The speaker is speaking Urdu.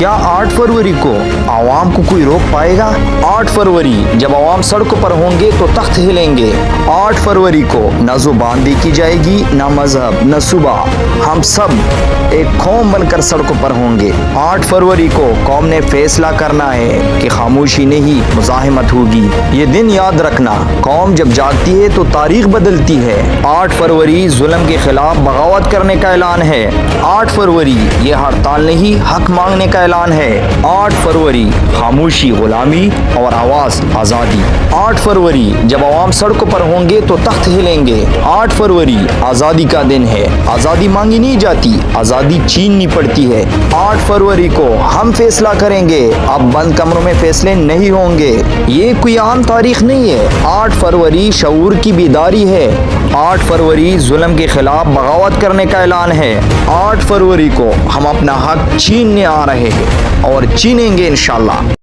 کیا 8 فروری کو عوام کو کوئی روک پائے گا؟ 8 فروری جب عوام سڑکوں پر ہوں گے تو تخت ہلیں گے۔ 8 فروری کو نہ زبان دیکھی جائے گی، نہ مذہب، نہ صبح، ہم سب ایک قوم بن کر سڑکوں پر ہوں گے۔ 8 فروری کو قوم نے فیصلہ کرنا ہے کہ خاموشی نہیں مزاحمت ہوگی۔ یہ دن یاد رکھنا، قوم جب جاگتی ہے تو تاریخ بدلتی ہے۔ 8 فروری ظلم کے خلاف بغاوت کرنے کا اعلان ہے۔ 8 فروری یہ ہڑتال نہیں حق مانگنے کا اعلان ہے۔ 8 فروری خاموشی غلامی اور آواز آزادی۔ 8 فروری جب عوام سڑکوں پر ہوں گے تو تخت ہلیں گے۔ 8 فروری آزادی کا دن ہے۔ آزادی مانگی نہیں جاتی، آزادی چھیننی پڑتی ہے۔ 8 فروری کو ہم فیصلہ کریں گے، اب بند کمروں میں فیصلے نہیں ہوں گے۔ یہ کوئی عام تاریخ نہیں ہے۔ 8 فروری شعور کی بیداری ہے۔ 8 فروری ظلم کے خلاف بغاوت کرنے کا اعلان ہے۔ 8 فروری کو ہم اپنا حق چھیننے آ رہے ہیں اور چھینیں گے انشاءاللہ۔